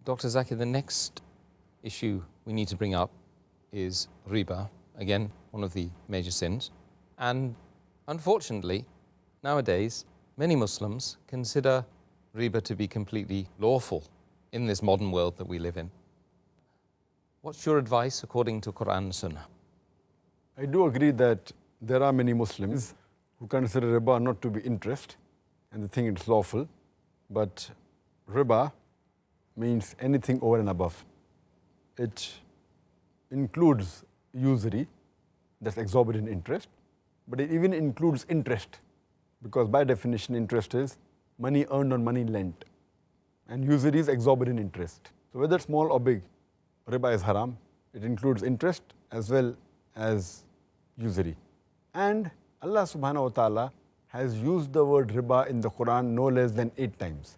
Dr. Zakir, the next issue we need to bring up is Riba, again, one of the major sins. And unfortunately, nowadays, many Muslims consider Riba to be completely lawful in this modern world that we live in. What's your advice according to Quran and Sunnah? I do agree that there are many Muslims who consider riba not to be interest and they think it's lawful. But riba means anything over and above. It includes usury, that's exorbitant interest, but it even includes interest, because by definition interest is money earned on money lent, and usury is exorbitant interest. So whether small or big, riba is haram. It includes interest as well as usury. And Allah subhanahu wa ta'ala has used the word riba in the Quran no less than 8 times.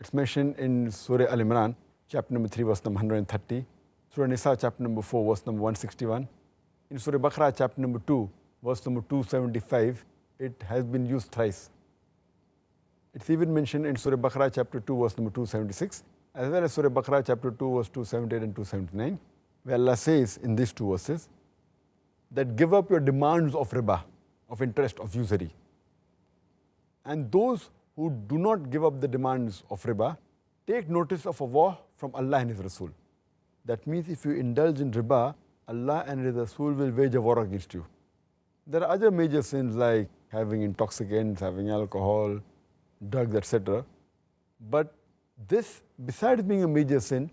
It's mentioned in Surah Al-Imran, chapter number 3, verse number 130. Surah Nisa, chapter number 4, verse number 161. In Surah Baqarah, chapter number 2, verse number 275, it has been used thrice. It's even mentioned in Surah Baqarah, chapter 2, verse number 276, as well as Surah Baqarah, chapter 2, verse 278 and 279, where Allah says in these 2 verses that give up your demands of riba, of interest, of usury. And those who do not give up the demands of riba, take notice of a war from Allah and His Rasul. That means if you indulge in riba, Allah and His Rasul will wage a war against you. There are other major sins like having intoxicants, having alcohol, drugs, etc. But this, besides being a major sin,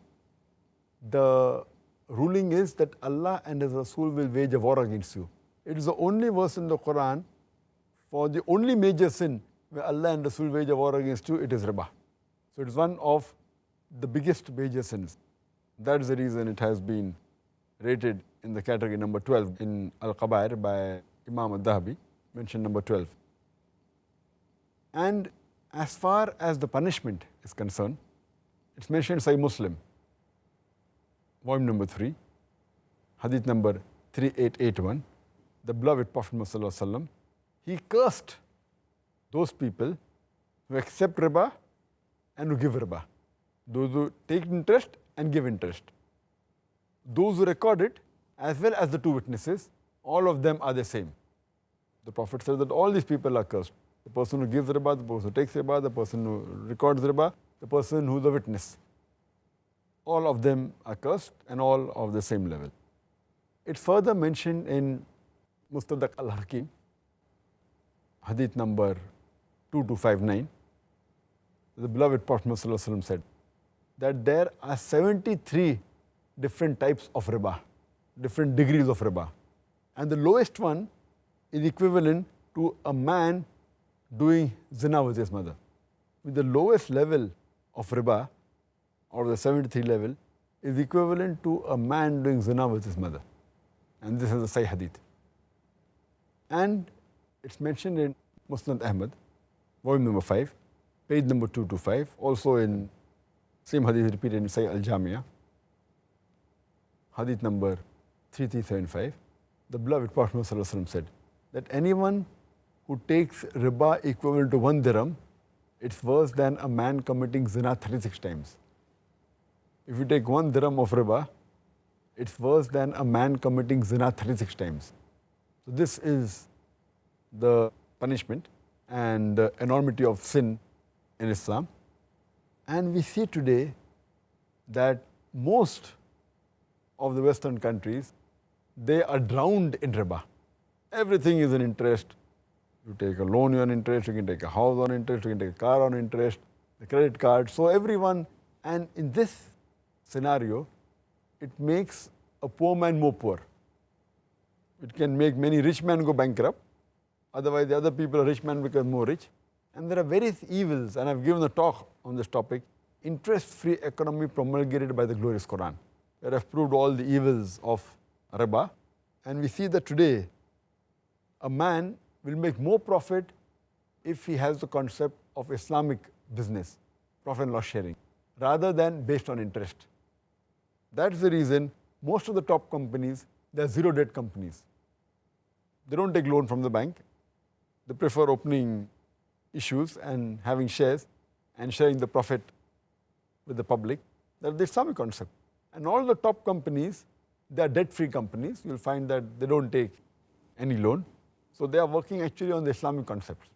the ruling is that Allah and His Rasul will wage a war against you. It is the only verse in the Quran for the only major sin where Allah and Rasul wage a war against you, it is riba. So it is one of the biggest major sins. That is the reason it has been rated in the category number 12 in Al-Qabair by Imam al-Dhahabi, mentioned number 12. And as far as the punishment is concerned, it's mentioned in Sahih Muslim, volume number 3, hadith number 3881, the beloved Prophet Muhammad sallallahu alaihi wasallam, he cursed those people who accept riba and who give riba. Those who take interest and give interest. Those who record it as well as the 2 witnesses, all of them are the same. The Prophet says that all these people are cursed. The person who gives riba, the person who takes riba, the person who records riba, the person who is the witness. All of them are cursed and all of the same level. It's further mentioned in Mustadrak al-Hakim, hadith number 2259, the beloved Prophet ﷺ said that there are 73 different types of riba, different degrees of riba. And the lowest one is equivalent to a man doing zina with his mother. With the lowest level of riba, or the 73 level, is equivalent to a man doing zina with his mother. And this is a Sahih hadith. And it's mentioned in Musnad Ahmad, volume number 5, page number 225, also in same hadith repeated in Sahih al-Jamia, hadith number 3375. The beloved Prophet ﷺ said that anyone who takes riba equivalent to 1 dirham, it's worse than a man committing zina 36 times. If you take 1 dirham of riba, it's worse than a man committing zina 36 times. So this is the punishment and the enormity of sin in Islam. And we see today that most of the Western countries, they are drowned in riba. Everything is an interest. You take a loan on interest, you can take a house on interest, you can take a car on interest, the credit card. So everyone, and in this scenario, it makes a poor man more poor. It can make many rich men go bankrupt. Otherwise, the other people, rich men become more rich. And there are various evils, and I've given a talk on this topic, interest-free economy promulgated by the glorious Quran, where I've proved all the evils of riba. And we see that today, a man will make more profit if he has the concept of Islamic business, profit and loss sharing, rather than based on interest. That's the reason most of the top companies, they're zero debt companies. They don't take loan from the bank. They prefer opening issues and having shares and sharing the profit with the public, that the Islamic concept. And all the top companies, they are debt-free companies. You'll find that they don't take any loan. So they are working actually on the Islamic concepts.